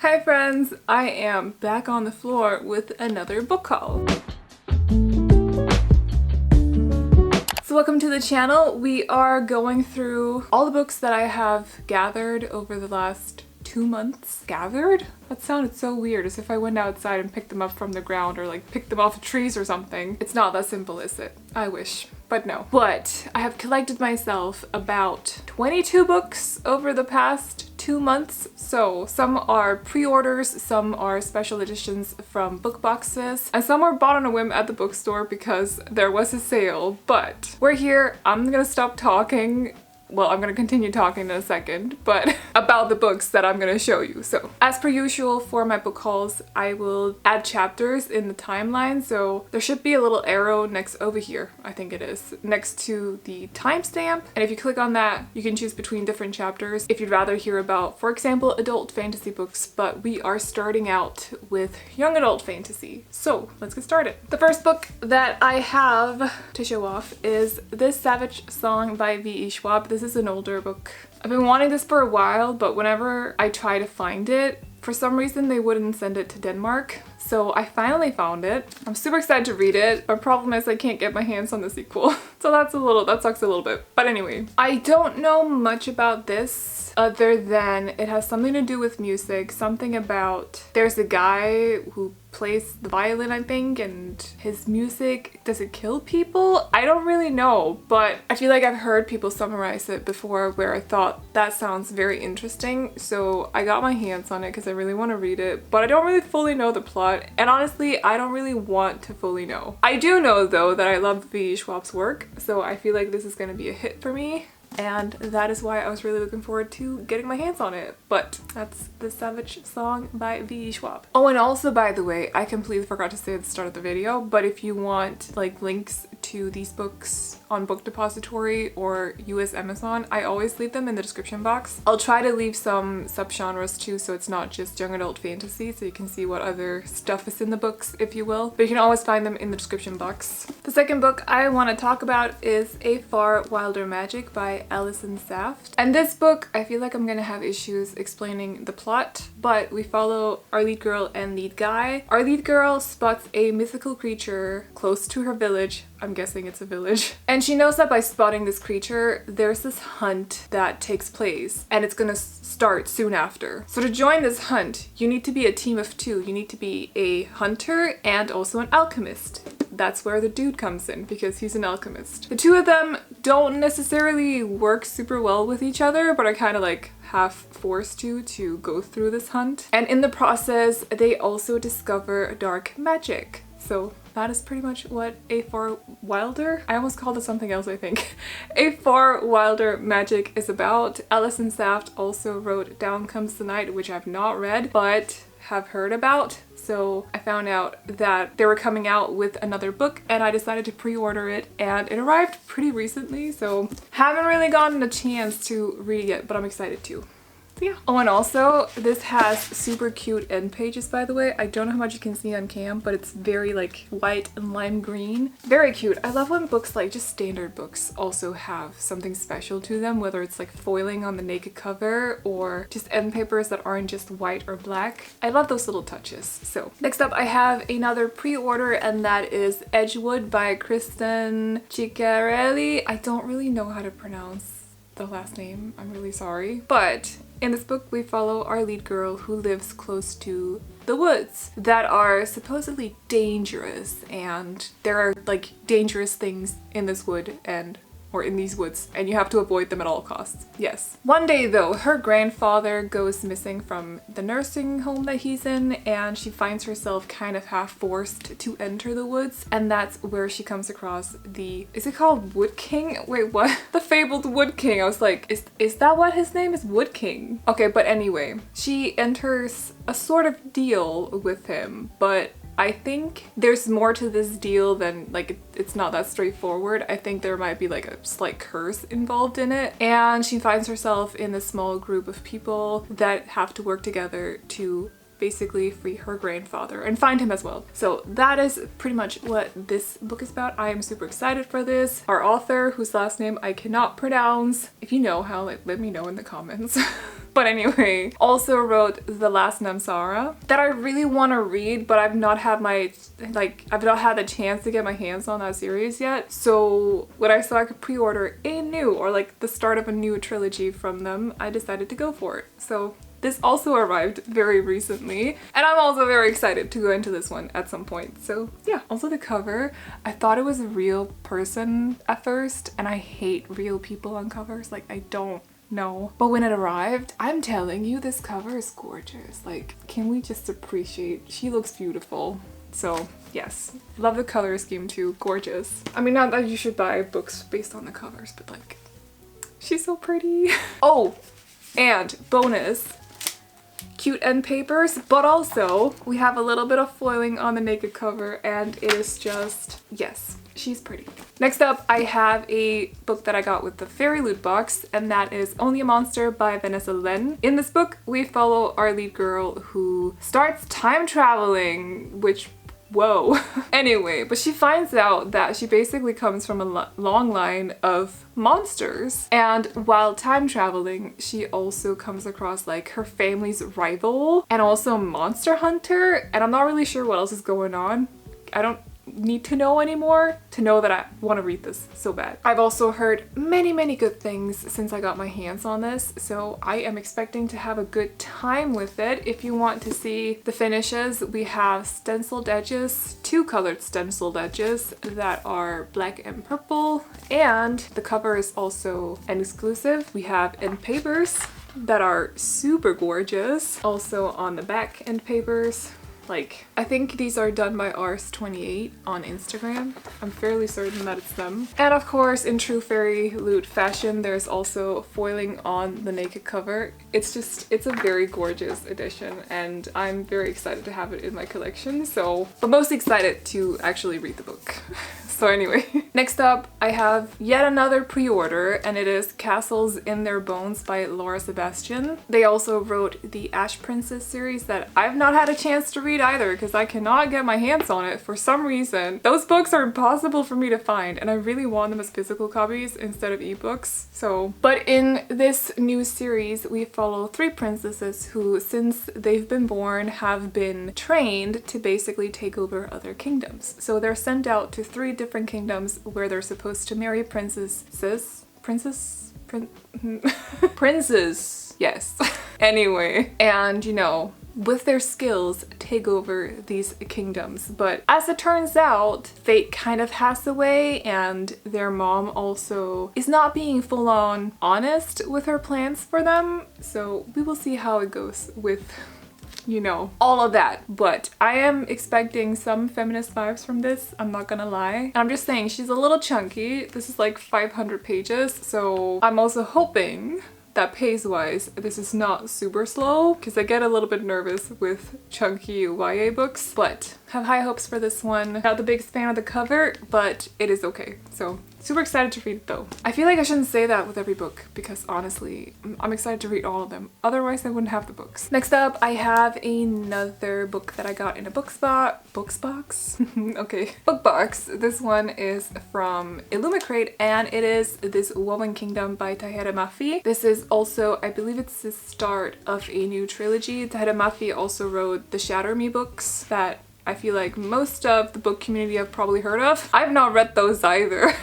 Hi friends, I am back on the floor with another book haul. So welcome to the channel. We are going through all the books that I have gathered over the last 2 months. Gathered? That sounded so weird, as if I went outside and picked them up from the ground or like picked them off of trees or something. It's not that simple, is it? I wish. But no. But I have collected myself about 22 books over the past 2 months. So some are pre-orders, some are special editions from book boxes, and some were bought on a whim at the bookstore because there was a sale. But we're here. I'm gonna stop talking. Well, I'm gonna continue talking in a second, but about the books that I'm gonna show you. So, as per usual for my book hauls, I will add chapters in the timeline, so there should be a little arrow next over here, I think it is, next to the timestamp. And if you click on that, you can choose between different chapters if you'd rather hear about, for example, adult fantasy books, but we are starting out with young adult fantasy. So, let's get started. The first book that I have to show off is This Savage Song by V.E. Schwab. This is an older book. I've been wanting this for a while, but whenever I try to find it, for some reason they wouldn't send it to Denmark. So I finally found it. I'm super excited to read it. My problem is I can't get my hands on the sequel. So that sucks a little bit. But anyway, I don't know much about this other than it has something to do with music, something about there's a guy who plays the violin, I think, and his music, does it kill people? I don't really know, but I feel like I've heard people summarize it before where I thought that sounds very interesting, so I got my hands on it because I really want to read it, but I don't really fully know the plot, and honestly, I don't really want to fully know. I do know, though, that I love V.E. Schwab's work, so I feel like this is going to be a hit for me. And that is why I was really looking forward to getting my hands on it. But that's The Savage Song by V.E. Schwab. Oh, and also, by the way, I completely forgot to say at the start of the video, but if you want like links to these books on Book Depository or US Amazon, I always leave them in the description box. I'll try to leave some subgenres too, so it's not just young adult fantasy, so you can see what other stuff is in the books, if you will. But you can always find them in the description box. The second book I want to talk about is A Far Wilder Magic by Allison Saft. And this book, I feel like I'm gonna have issues explaining the plot, but we follow our lead girl and lead guy. Our lead girl spots a mythical creature close to her village. I'm guessing it's a village. And she knows that by spotting this creature, there's this hunt that takes place, and it's gonna start soon after. So to join this hunt, you need to be a team of 2. You need to be a hunter and also an alchemist. That's where the dude comes in, because he's an alchemist. The 2 of them don't necessarily work super well with each other, but are kind of like half forced to go through this hunt. And in the process, they also discover dark magic. So that is pretty much what A Far Wilder, I almost called it something else, I think. A Far Wilder Magic is about. Allison Saft also wrote Down Comes the Night, which I've not read, but have heard about. So I found out that they were coming out with another book and I decided to pre-order it, and it arrived pretty recently, so haven't really gotten a chance to read it yet, but I'm excited to. So yeah. Oh, and also this has super cute end pages, by the way. I don't know how much you can see on cam, but it's very like white and lime green. Very cute. I love when books, like just standard books, also have something special to them, whether it's like foiling on the naked cover or just end papers that aren't just white or black. I love those little touches. So next up I have another pre-order, and that is Edgewood by Kristen Ciccarelli. I don't really know how to pronounce the last name. I'm really sorry. But in this book, we follow our lead girl who lives close to the woods that are supposedly dangerous, and there are like dangerous things in this wood or in these woods, and you have to avoid them at all costs. Yes. One day though, her grandfather goes missing from the nursing home that he's in, and she finds herself kind of half forced to enter the woods, and that's where she comes across the, is it called Wood King? Wait, what? The fabled Wood King. I was like, is that what his name is? Wood King? Okay, but anyway, she enters a sort of deal with him, but I think there's more to this deal than, like, it's not that straightforward. I think there might be like a slight curse involved in it. And she finds herself in a small group of people that have to work together to basically free her grandfather and find him as well. So that is pretty much what this book is about. I am super excited for this. Our author, whose last name I cannot pronounce, if you know how, like, let me know in the comments. But anyway, also wrote The Last Namsara that I really want to read, but I've not had the chance to get my hands on that series yet. So when I saw I could pre-order a new, or like the start of a new trilogy from them, I decided to go for it. So this also arrived very recently, and I'm also very excited to go into this one at some point. So yeah. Also the cover, I thought it was a real person at first, and I hate real people on covers. Like, I don't know. But when it arrived, I'm telling you, this cover is gorgeous. Like, can we just appreciate? She looks beautiful. So yes, love the color scheme too. Gorgeous. I mean, not that you should buy books based on the covers, but like, she's so pretty. Oh, and bonus, cute end papers, but also we have a little bit of foiling on the naked cover, and it is just, yes, she's pretty. Next up, I have a book that I got with the fairy loot box, and that is Only a Monster by Vanessa Len. In this book, we follow our lead girl who starts time traveling, which, whoa. Anyway, but she finds out that she basically comes from a long line of monsters, and while time traveling, she also comes across like her family's rival and also monster hunter, and I'm not really sure what else is going on. I don't need to know anymore to know that I want to read this so bad. I've also heard many good things since I got my hands on this, so I am expecting to have a good time with it. If you want to see the finishes, we have stenciled edges, 2 colored stenciled edges that are black and purple, and the cover is also an exclusive. We have end papers that are super gorgeous. Also on the back, end papers. Like, I think these are done by Ars28 on Instagram. I'm fairly certain that it's them. And of course, in true fairy loot fashion, there's also foiling on the naked cover. It's a very gorgeous edition, and I'm very excited to have it in my collection. So, but most excited to actually read the book. So anyway, next up I have yet another pre-order, and it is Castles in Their Bones by Laura Sebastian. They also wrote the Ash Princess series that I've not had a chance to read either because I cannot get my hands on it for some reason. Those books are impossible for me to find, and I really want them as physical copies instead of ebooks. So, but in this new series we follow 3 princesses who, since they've been born, have been trained to basically take over other kingdoms. So they're sent out to 3 different kingdoms where they're supposed to marry princes, yes. Anyway, and you know, with their skills, take over these kingdoms. But as it turns out, fate kind of has a way, and their mom also is not being full-on honest with her plans for them. So we will see how it goes with, you know, all of that. But I am expecting some feminist vibes from this, I'm not gonna lie. And I'm just saying, she's a little chunky. This is like 500 pages, so I'm also hoping that pace-wise, this is not super slow, because I get a little bit nervous with chunky YA books, but have high hopes for this one. Not the biggest fan of the cover, but it is okay. So super excited to read it though. I feel like I shouldn't say that with every book, because honestly, I'm excited to read all of them. Otherwise, I wouldn't have the books. Next up, I have another book that I got in a book box? Okay, book box. This one is from Illumicrate, and it is This Woven Kingdom by Tahereh Mafi. This is also, I believe it's the start of a new trilogy. Tahereh Mafi also wrote the Shatter Me books that I feel like most of the book community have probably heard of. I've not read those either,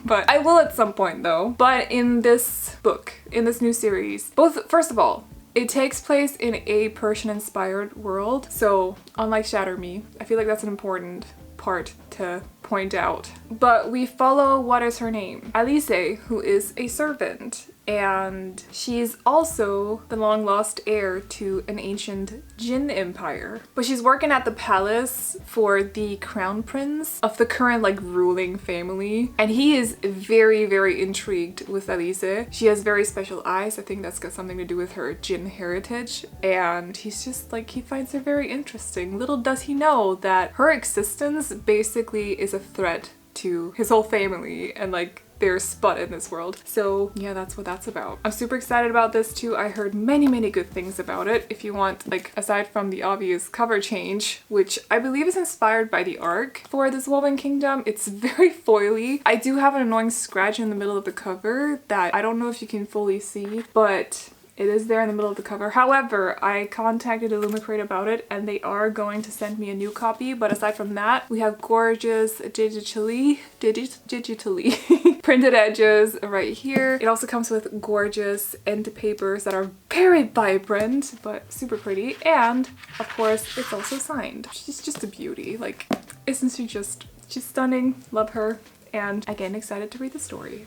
but I will at some point though. But in this book, in this new series, first of all, it takes place in a Persian-inspired world. So unlike Shatter Me, I feel like that's an important part to point out. But we follow, what is her name? Alice, who is a servant, and she's also the long lost heir to an ancient Jinn empire. But she's working at the palace for the crown prince of the current like ruling family, and he is very intrigued with Alice. She has very special eyes. I think that's got something to do with her Jinn heritage, and he's just like, he finds her very interesting. Little does he know that her existence basically is a threat to his whole family and like their spot in this world. So yeah, that's what that's about. I'm super excited about this too. I heard many good things about it. If you want, like, aside from the obvious cover change, which I believe is inspired by the arc for This Woven Kingdom, it's very foily. I do have an annoying scratch in the middle of the cover that I don't know if you can fully see, but It is there in the middle of the cover. However, I contacted Illumicrate about it and they are going to send me a new copy. But aside from that, we have gorgeous digitally printed edges right here. It also comes with gorgeous end papers that are very vibrant but super pretty. And of course, it's also signed. She's just a beauty. Like, isn't she just, she's stunning. Love her. And again, excited to read the story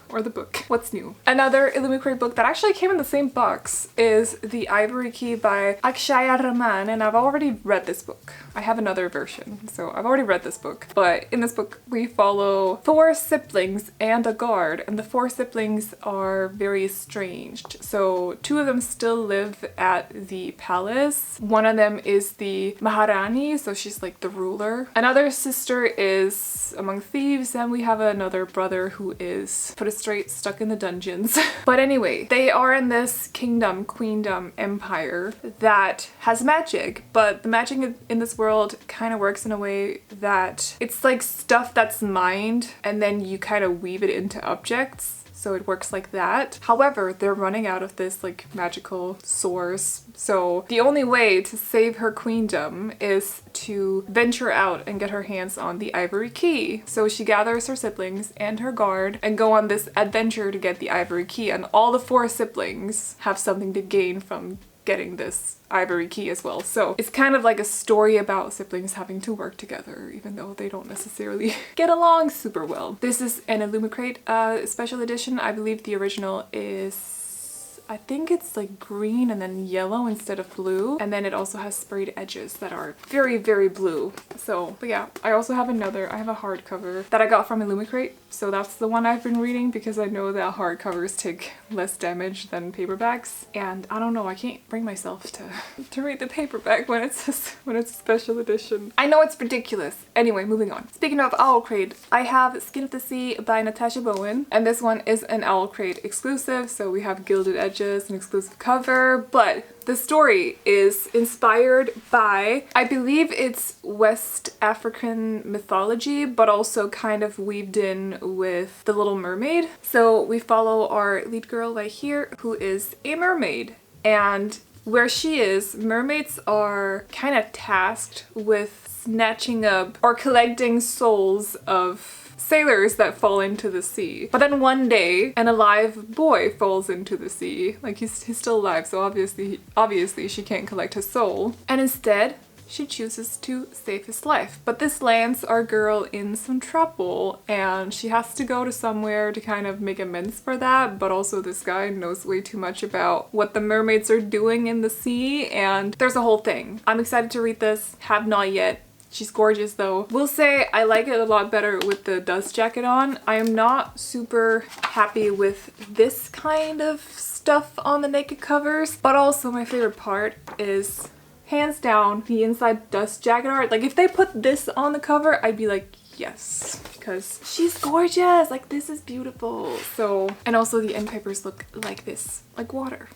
or the book. What's new? Another Illumicrate book that actually came in the same box is The Ivory Key by Akshaya Raman, and I've already read this book. I have another version, so I've already read this book. But in this book, we follow 4 siblings and a guard, and the 4 siblings are very estranged. So 2 of them still live at the palace. One of them is the Maharani, so she's like the ruler. Another sister is among thieves, and we have another brother who is, put it straight, stuck in the dungeons. But anyway, they are in this kingdom, queendom, empire that has magic, but the magic in this world kind of works in a way that it's like stuff that's mined and then you kind of weave it into objects. So it works like that. However, they're running out of this like magical source. So the only way to save her queendom is to venture out and get her hands on the Ivory Key. So she gathers her siblings and her guard and go on this adventure to get the Ivory Key. And all the 4 siblings have something to gain from getting this Ivory Key as well. So it's kind of like a story about siblings having to work together even though they don't necessarily get along super well. This is an Illumicrate special edition. I believe the original is, I think it's like green and then yellow instead of blue. And then it also has sprayed edges that are very, very blue. So, but yeah, I also have I have a hardcover that I got from Illumicrate. So that's the one I've been reading because I know that hardcovers take less damage than paperbacks. And I don't know, I can't bring myself to read the paperback when it's a special edition. I know it's ridiculous. Anyway, moving on. Speaking of Owlcrate, I have Skin of the Sea by Natasha Bowen. And this one is an Owlcrate exclusive. So we have gilded edges, an exclusive cover, but the story is inspired by, I believe it's West African mythology, but also kind of weaved in with The Little Mermaid. So we follow our lead girl right here, who is a mermaid. And where she is, mermaids are kind of tasked with snatching up or collecting souls of sailors that fall into the sea. But then one day, an alive boy falls into the sea. Like he's still alive, so obviously she can't collect his soul. And instead, she chooses to save his life. But this lands our girl in some trouble, and she has to go to somewhere to kind of make amends for that. But also this guy knows way too much about what the mermaids are doing in the sea, and there's a whole thing. I'm excited to read this, have not yet. She's gorgeous though. Will say I like it a lot better with the dust jacket on. I am not super happy with this kind of stuff on the naked covers, but also my favorite part is hands down the inside dust jacket art. Like if they put this on the cover, I'd be like, yes, because she's gorgeous. Like this is beautiful. So, and also the end papers look like this, like water.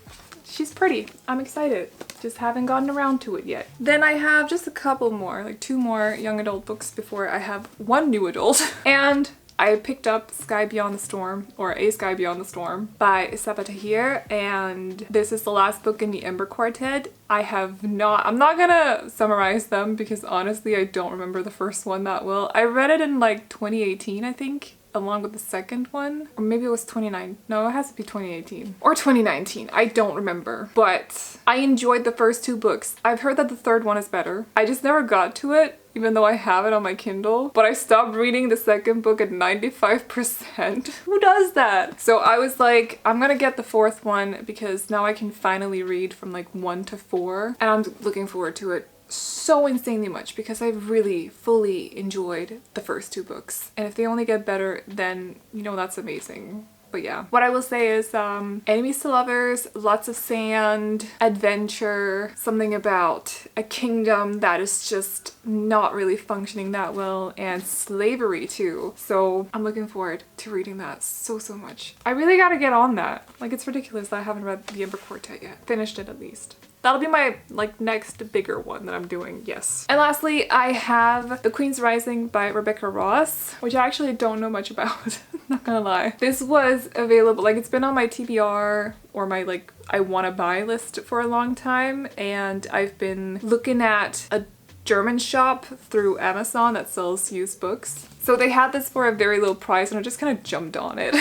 She's pretty. I'm excited. Just haven't gotten around to it yet. Then I have just a couple more, like 2 more young adult books before I have 1 new adult. And I picked up Sky Beyond the Storm, or A Sky Beyond the Storm by Sabaa Tahir, and this is the last book in the Ember Quartet. I'm not gonna summarize them because honestly I don't remember the first one that well. I read it in like 2018, I think, along with the second one, or maybe it was 2019. No, it has to be 2018 or 2019. I don't remember, but I enjoyed the first 2 books. I've heard that the third one is better. I just never got to it, even though I have it on my Kindle, but I stopped reading the second book at 95%. Who does that? So I was like, I'm gonna get the 4th one because now I can finally read from like 1 to 4, and I'm looking forward to it so insanely much because I really fully enjoyed the first 2 books, and if they only get better, then you know that's amazing. But yeah, what I will say is enemies to lovers, lots of sand, adventure, something about a kingdom that is just not really functioning that well, and slavery too. So I'm looking forward to reading that so much. I really gotta get on that. Like it's ridiculous that I haven't read the Ember Quartet yet. Finished it at least. That'll be my like next bigger one that I'm doing, yes. And lastly, I have The Queen's Rising by Rebecca Ross, which I actually don't know much about. not gonna lie. This was available, like it's been on my TBR or my like I wanna buy list for a long time, and I've been looking at a German shop through Amazon that sells used books. So they had this for a very low price and I just kind of jumped on it.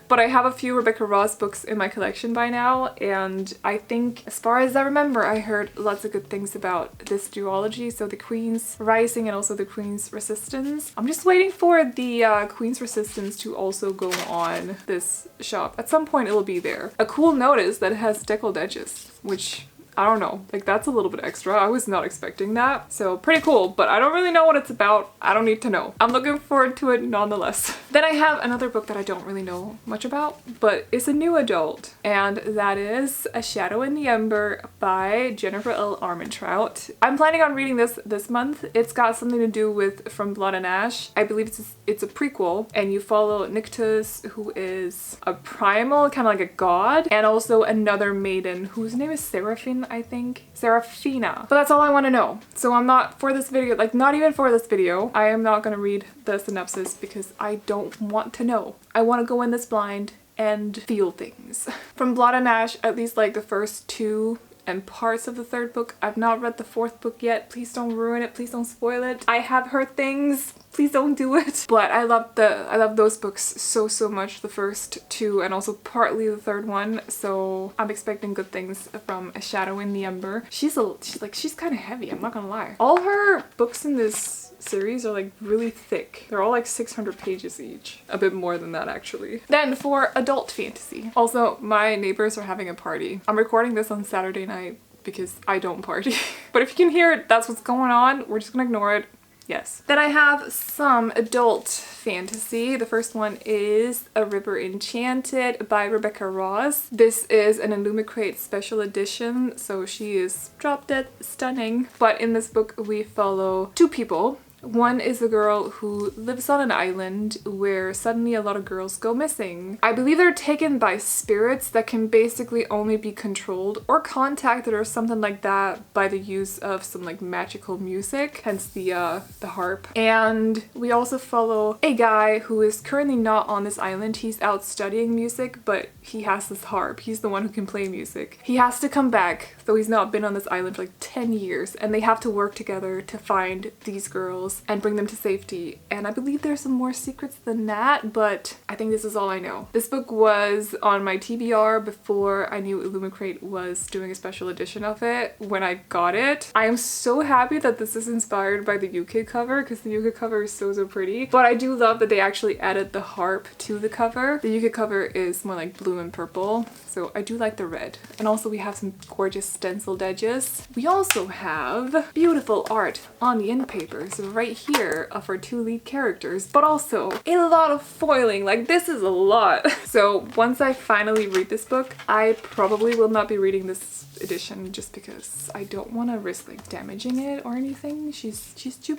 But I have a few Rebecca Ross books in my collection by now, and I think, as far as I remember, I heard lots of good things about this duology. So the Queen's Rising and also the Queen's Resistance. I'm just waiting for the Queen's Resistance to also go on this shop. At some point it'll be there. A cool note is that it has deckled edges, which I don't know, like that's a little bit extra. I was not expecting that. So pretty cool, but I don't really know what it's about. I don't need to know. I'm looking forward to it nonetheless. Then I have another book that I don't really know much about, but it's a new adult, and that is A Shadow in the Ember by Jennifer L. Armentrout. I'm planning on reading this month. It's got something to do with From Blood and Ash. I believe it's a prequel, and you follow Nyctus, who is a primal, kind of like a god, and also another maiden whose name is Seraphine, I think. Seraphina. But that's all I want to know. So I'm not, for this video, like not even for this video, I am not going to read the synopsis because I don't want to know. I want to go in this blind and feel things. From Blood and Ash, at least like the first two and parts of the third book. I've not read the fourth book yet. Please don't ruin it. Please don't spoil it. I have heard things. Please don't do it. But I love those books so much, the first two and also partly the third one. So I'm expecting good things from A Shadow in the Ember. She's kind of heavy, I'm not gonna lie. All her books in this series are like really thick. They're all like 600 pages each. A bit more than that actually. Then for adult fantasy. Also, my neighbors are having a party. I'm recording this on Saturday night because I don't party. But if you can hear it, that's what's going on. We're just gonna ignore it. Yes. Then I have some adult fantasy. The first one is A River Enchanted by Rebecca Ross. This is an Illumicrate special edition, so she is drop dead stunning. But in this book we follow two people. One is a girl who lives on an island where suddenly a lot of girls go missing. I believe they're taken by spirits that can basically only be controlled or contacted or something like that by the use of some like magical music, hence the harp. And we also follow a guy who is currently not on this island. He's out studying music, but he has this harp. He's the one who can play music. He has to come back, though he's not been on this island for like 10 years, and they have to work together to find these girls and bring them to safety. And I believe there's some more secrets than that, but I think this is all I know. This book was on my TBR before I knew Illumicrate was doing a special edition of it when I got it. I am so happy that this is inspired by the UK cover because the UK cover is so pretty. But I do love that they actually added the harp to the cover. The UK cover is more like blue and purple, so I do like the red. And also we have some gorgeous stenciled edges. We also have beautiful art on the end paper, so right here of our two lead characters, but also a lot of foiling. Like this is a lot. So once I finally read this book, I probably will not be reading this edition just because I don't want to risk like damaging it or anything. She's too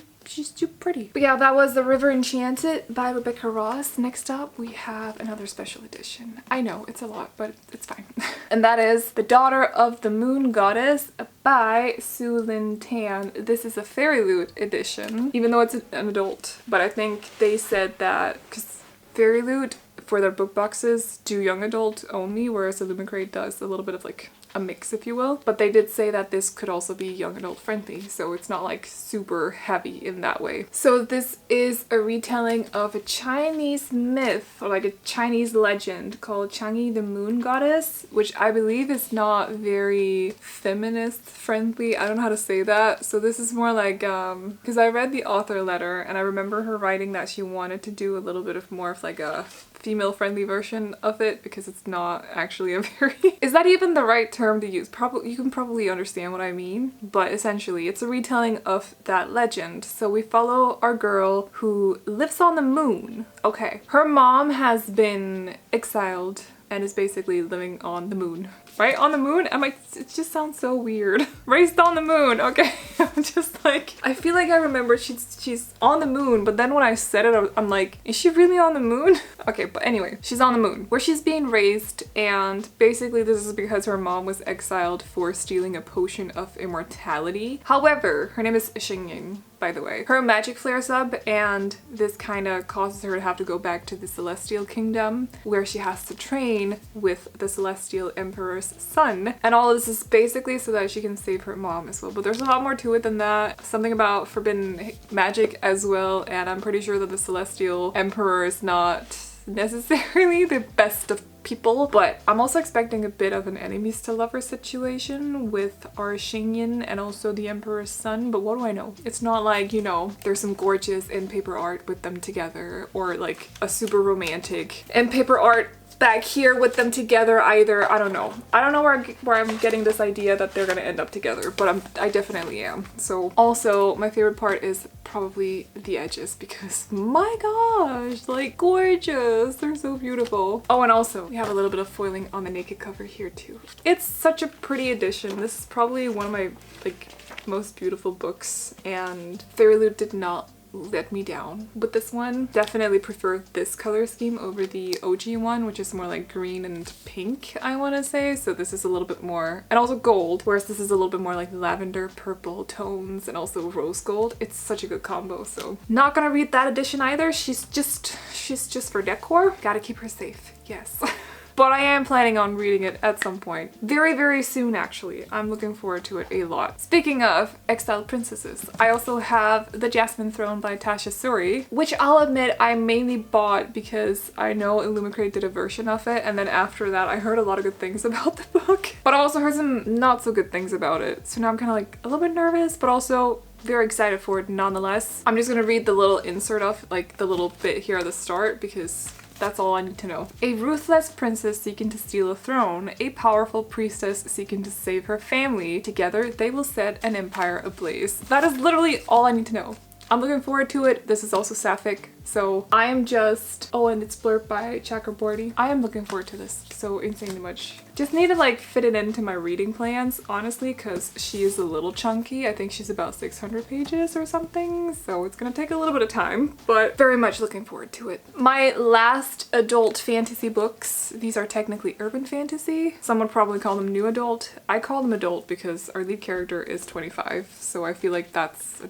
pretty. But yeah, that was The River Enchanted by Rebecca Ross. Next up, we have another special edition. I know, it's a lot, but it's fine. And that is The Daughter of the Moon Goddess by Su Lin Tan. This is a Fairy Loot edition, even though it's an adult. But I think they said that, because Fairy Loot, for their book boxes, do young adult only, whereas Illumicrate does a little bit of like a mix, if you will. But they did say that this could also be young adult friendly, so it's not like super heavy in that way. So this is a retelling of a Chinese myth, or like a Chinese legend called Chang'e the Moon Goddess, which I believe is not very feminist friendly. I don't know how to say that. So this is more like, because I read the author letter and I remember her writing that she wanted to do a little bit of more of like a female-friendly version of it because it's not actually a very... Is that even the right term to use? Probably, you can probably understand what I mean, but essentially it's a retelling of that legend. So we follow our girl who lives on the moon. Okay. Her mom has been exiled and is basically living on the moon. Right? On the moon? I'm like, it just sounds so weird. Raised on the moon, okay. I'm just like, I feel like I remember she's on the moon, but then when I said it, I'm like, is she really on the moon? Okay, but anyway, she's on the moon, where she's being raised, and basically this is because her mom was exiled for stealing a potion of immortality. However, her name is Xingying, by the way. Her magic flares up and this kind of causes her to have to go back to the Celestial Kingdom where she has to train with the Celestial Emperor's son. And all of this is basically so that she can save her mom as well. But there's a lot more to it than that. Something about forbidden magic as well. And I'm pretty sure that the Celestial Emperor is not necessarily the best of people, but I'm also expecting a bit of an enemies to lover situation with our Xingyin and also the Emperor's son, but what do I know? It's not like, you know, there's some gorgeous in paper art with them together or like a super romantic in paper art back here with them together either. I don't know. I don't know where I'm getting this idea that they're gonna end up together, but I definitely am. So also my favorite part is probably the edges because my gosh, like gorgeous. They're so beautiful. Oh, and also we have a little bit of foiling on the naked cover here too. It's such a pretty edition. This is probably one of my like most beautiful books and Fairy Loot did not let me down with this one. Definitely prefer this color scheme over the OG one, which is more like green and pink, I want to say. So this is a little bit more, and also gold, whereas this is a little bit more like lavender purple tones and also rose gold. It's such a good combo. So not gonna read that edition either. She's just for decor. Gotta keep her safe. Yes. But I am planning on reading it at some point. Very, very soon, actually. I'm looking forward to it a lot. Speaking of exiled princesses, I also have The Jasmine Throne by Tasha Suri, which I'll admit I mainly bought because I know Illumicrate did a version of it, and then after that I heard a lot of good things about the book. But I also heard some not so good things about it. So now I'm kind of like a little bit nervous, but also very excited for it nonetheless. I'm just gonna read the little insert of like the little bit here at the start because that's all I need to know. A ruthless princess seeking to steal a throne, a powerful priestess seeking to save her family. Together, they will set an empire ablaze. That is literally all I need to know. I'm looking forward to it. This is also sapphic, so I am just... Oh, and it's blurred by Chakraborty. I am looking forward to this so insanely much. Just need to like fit it into my reading plans, honestly, because she is a little chunky. I think she's about 600 pages or something, so it's gonna take a little bit of time, but very much looking forward to it. My last adult fantasy books, these are technically urban fantasy. Some would probably call them new adult. I call them adult because our lead character is 25, so I feel like that's...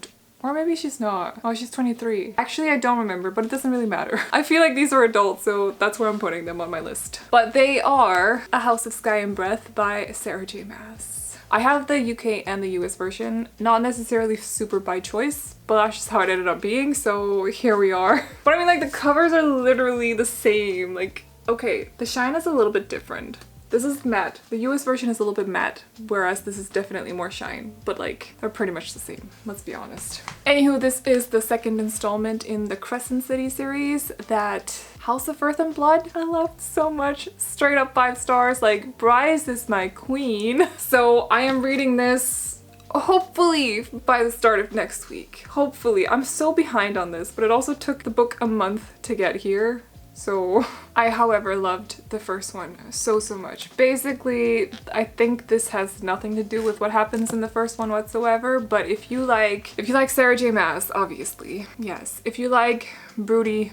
Or maybe she's not. Oh, she's 23. Actually, I don't remember, but it doesn't really matter. I feel like these are adults, so that's where I'm putting them on my list. But they are A House of Sky and Breath by Sarah J. Maas. I have the UK and the US version, not necessarily super by choice, but that's just how it ended up being, so here we are. But I mean, like, the covers are literally the same. Like, okay, the shine is a little bit different. This is matte. The US version is a little bit matte, whereas this is definitely more shine, but like they're pretty much the same, let's be honest. Anywho, this is the second installment in the Crescent City series that House of Earth and Blood I loved so much. Straight up 5 stars. Like, Bryce is my queen. So I am reading this hopefully by the start of next week. Hopefully. I'm so behind on this, but it also took the book a month to get here. So I, however, loved the first one so much. Basically, I think this has nothing to do with what happens in the first one whatsoever, but if you like Sarah J. Maas, obviously, yes. If you like broody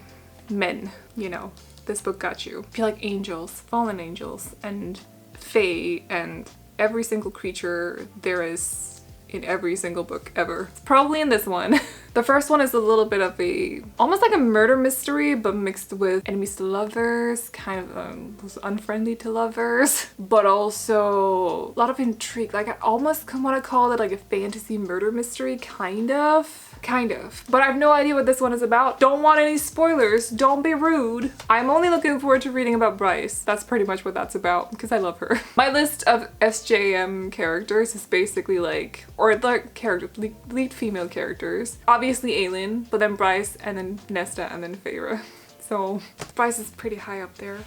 men, you know, this book got you. If you like angels, fallen angels, and fae, and every single creature there is in every single book ever. It's probably in this one. The first one is a little bit of a, almost like a murder mystery, but mixed with enemies to lovers, kind of unfriendly to lovers, but also a lot of intrigue. Like, I almost want to call it like a fantasy murder mystery, kind of. But I have no idea what this one is about. Don't want any spoilers. Don't be rude. I'm only looking forward to reading about Bryce. That's pretty much what that's about, because I love her. My list of SJM characters is basically like, or the lead female characters. Obviously Aelin, but then Bryce, and then Nesta, and then Feyre. So Bryce is pretty high up there.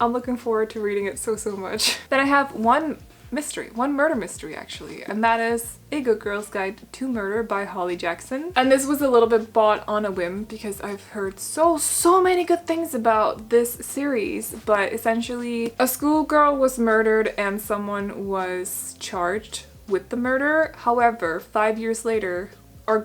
I'm looking forward to reading it so much. Then I have one murder mystery actually, and that is A Good Girl's Guide to Murder by Holly Jackson. And this was a little bit bought on a whim because I've heard so many good things about this series, but essentially a schoolgirl was murdered and someone was charged with the murder. However, 5 years later, our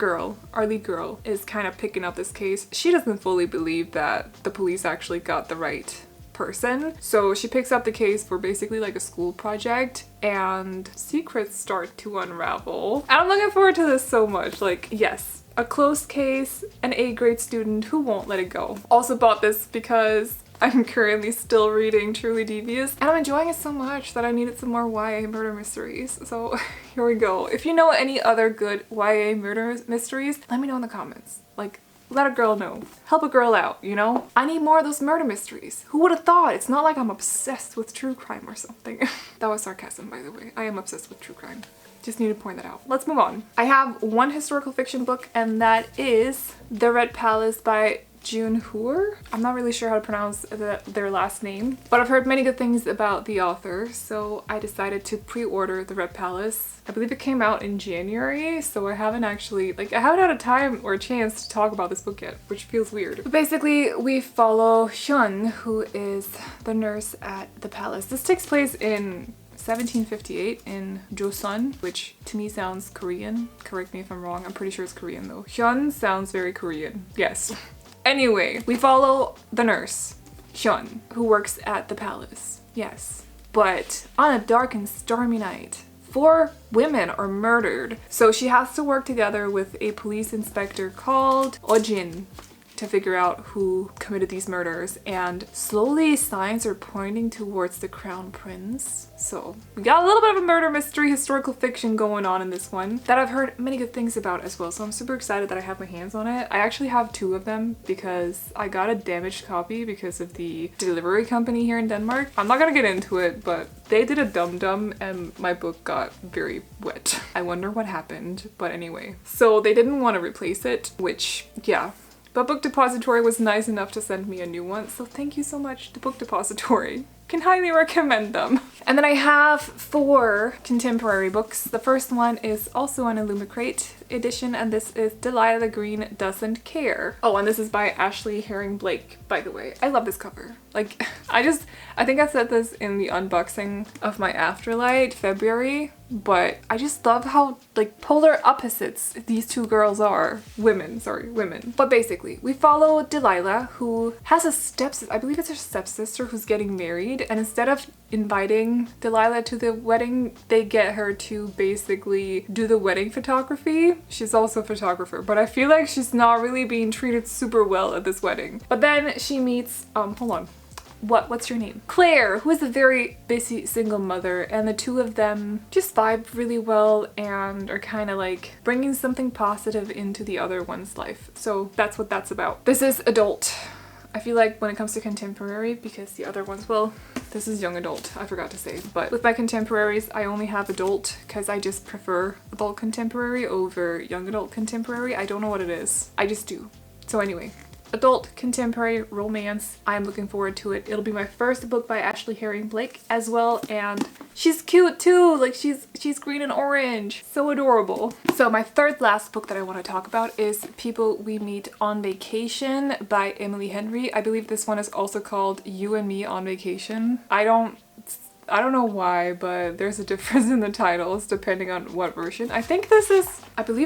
lead girl, is kind of picking up this case. She doesn't fully believe that the police actually got the right person. So she picks up the case for basically like a school project, and secrets start to unravel. And I'm looking forward to this so much. Like, yes, a closed case, an A-grade student who won't let it go. Also bought this because I'm currently still reading Truly Devious and I'm enjoying it so much that I needed some more YA murder mysteries. So here we go. If you know any other good YA murder mysteries, let me know in the comments. Like, let a girl know. Help a girl out, you know? I need more of those murder mysteries. Who would have thought? It's not like I'm obsessed with true crime or something. That was sarcasm, by the way. I am obsessed with true crime. Just need to point that out. Let's move on. I have one historical fiction book, and that is The Red Palace by June Hoor. I'm not really sure how to pronounce their last name, but I've heard many good things about the author, so I decided to pre-order The Red Palace. I believe it came out in January, so I haven't actually, I haven't had a time or a chance to talk about this book yet, which feels weird. But basically, we follow Hyun, who is the nurse at the palace. This takes place in 1758 in Joseon, which to me sounds Korean. Correct me if I'm wrong. I'm pretty sure it's Korean though. Hyun sounds very Korean. Yes. Anyway, we follow the nurse, Hyun, who works at the palace. Yes. But on a dark and stormy night, 4 women are murdered. So she has to work together with a police inspector called Ojin to figure out who committed these murders, and slowly signs are pointing towards the crown prince. So we got a little bit of a murder mystery historical fiction going on in this one that I've heard many good things about as well, so I'm super excited that I have my hands on it. I actually have 2 of them because I got a damaged copy because of the delivery company here in Denmark. I'm not gonna get into it, but they did a dum-dum and my book got very wet. I wonder what happened, but anyway. So they didn't want to replace it, which, yeah. But Book Depository was nice enough to send me a new one, so thank you so much to Book Depository. Can highly recommend them. And then I have 4 contemporary books. The first one is also an Illumicrate edition, and this is Delilah the Green Doesn't Care. Oh, and this is by Ashley Herring Blake, by the way. I love this cover. Like, I think I said this in the unboxing of my Afterlight February, but I just love how, like, polar opposites these 2 girls are. Women. But basically, we follow Delilah, who has a stepsister, I believe it's her stepsister, who's getting married, and instead of inviting Delilah to the wedding, they get her to basically do the wedding photography. She's also a photographer, but I feel like she's not really being treated super well at this wedding. But then she meets, hold on. What's your name? Claire, who is a very busy single mother, and the 2 of them just vibe really well and are kind of like bringing something positive into the other one's life. So that's what that's about. This is adult. I feel like when it comes to contemporary, because the other ones, well, this is young adult, I forgot to say. But with my contemporaries, I only have adult because I just prefer adult contemporary over young adult contemporary. I don't know what it is. I just do. So anyway. Adult contemporary romance. I'm looking forward to it. It'll be my first book by Ashley Herring Blake as well, and she's cute too. Like she's green and orange. So adorable. So my third last book that I want to talk about is People We Meet on Vacation by Emily Henry. I believe this one is also called You and Me on Vacation. I don't know why, but there's a difference in the titles depending on what version. I believe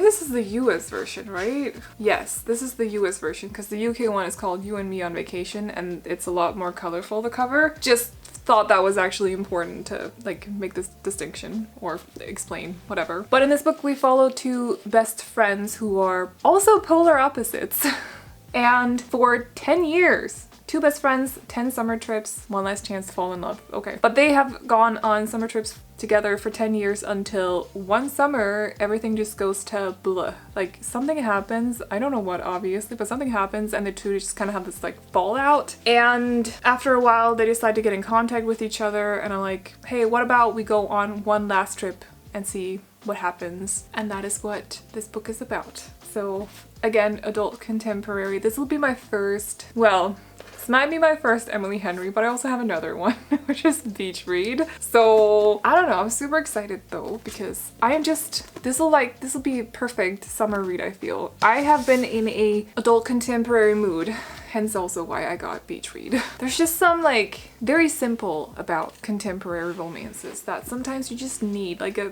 this is the US version, right? Yes, this is the US version because the UK one is called You and Me on Vacation and it's a lot more colorful, the cover. Just thought that was actually important to like make this distinction or explain, whatever. But in this book we follow 2 best friends who are also polar opposites and for 10 years. 2 best friends, 10 summer trips, 1 last chance to fall in love. Okay. But they have gone on summer trips together for 10 years until one summer, everything just goes to blah. Like something happens, I don't know what obviously, but something happens and the 2 just kind of have this like fallout. And after a while, they decide to get in contact with each other and are like, hey, what about we go on one last trip and see what happens? And that is what this book is about. So again, adult contemporary. This will be my first, well, this might be my first Emily Henry, but I also have another one, which is Beach Read. So I don't know, I'm super excited though, because I am just, this will be a perfect summer read, I feel. I have been in a adult contemporary mood, hence also why I got Beach Read. There's just some like very simple about contemporary romances that sometimes you just need like a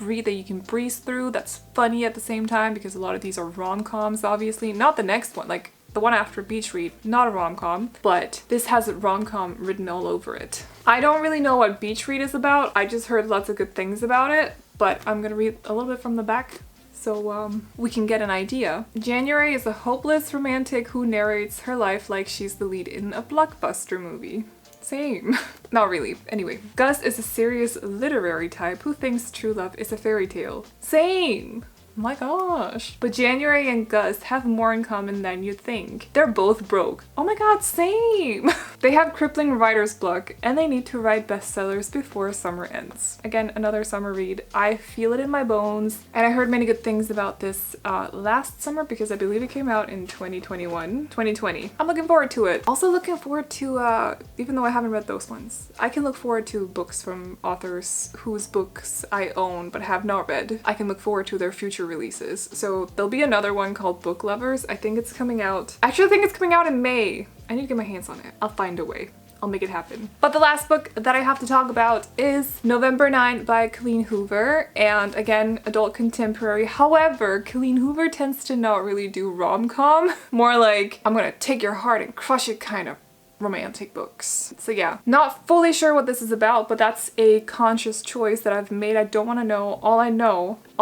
read that you can breeze through that's funny at the same time, because a lot of these are rom-coms, obviously. Not the next one, like the one after Beach Read, not a rom-com, but this has a rom-com written all over it. I don't really know what Beach Read is about. I just heard lots of good things about it, but I'm gonna read a little bit from the back so we can get an idea. January is a hopeless romantic who narrates her life like she's the lead in a blockbuster movie. Same. Not really. Anyway, Gus is a serious literary type who thinks true love is a fairy tale. Same! My gosh. But January and Gus have more in common than you'd think. They're both broke. Oh my god, same! They have crippling writer's block and they need to write bestsellers before summer ends. Again, another summer read. I feel it in my bones, and I heard many good things about this last summer because I believe it came out in 2020. I'm looking forward to it. Also looking forward to, even though I haven't read those ones, I can look forward to books from authors whose books I own but have not read. I can look forward to their future releases. So there'll be another one called Book Lovers. I think it's coming out. Actually, I think it's coming out in May. I need to get my hands on it. I'll find a way. I'll make it happen. But the last book that I have to talk about is November 9 by Colleen Hoover. And again, adult contemporary. However, Colleen Hoover tends to not really do rom-com. More like, I'm gonna take your heart and crush it kind of romantic books. So yeah, not fully sure what this is about, but that's a conscious choice that I've made. I don't want to know. All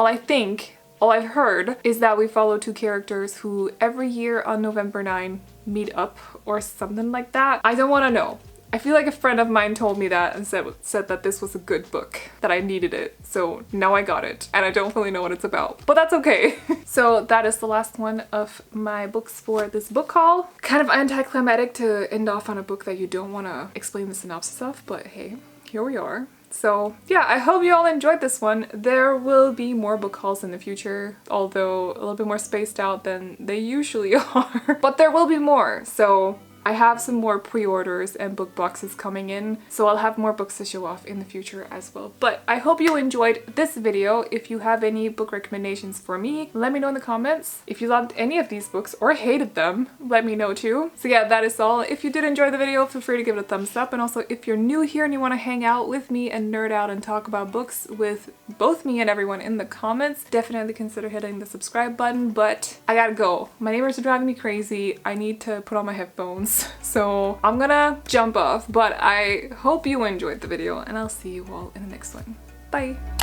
I think, all I've heard is that we follow two characters who every year on November 9 meet up or something like that. I don't want to know. I feel like a friend of mine told me that and said that this was a good book, that I needed it. So now I got it and I don't really know what it's about, but that's okay. So that is the last one of my books for this book haul. Kind of anticlimactic to end off on a book that you don't want to explain the synopsis of, but hey, here we are. So yeah, I hope you all enjoyed this one. There will be more book hauls in the future, although a little bit more spaced out than they usually are. But there will be more, so I have some more pre-orders and book boxes coming in, so I'll have more books to show off in the future as well. But I hope you enjoyed this video. If you have any book recommendations for me, let me know in the comments. If you loved any of these books or hated them, let me know too. So yeah, that is all. If you did enjoy the video, feel free to give it a thumbs up. And also, if you're new here and you want to hang out with me and nerd out and talk about books with both me and everyone in the comments, definitely consider hitting the subscribe button. But I gotta go. My neighbors are driving me crazy. I need to put on my headphones. So I'm gonna jump off, but I hope you enjoyed the video and I'll see you all in the next one. Bye!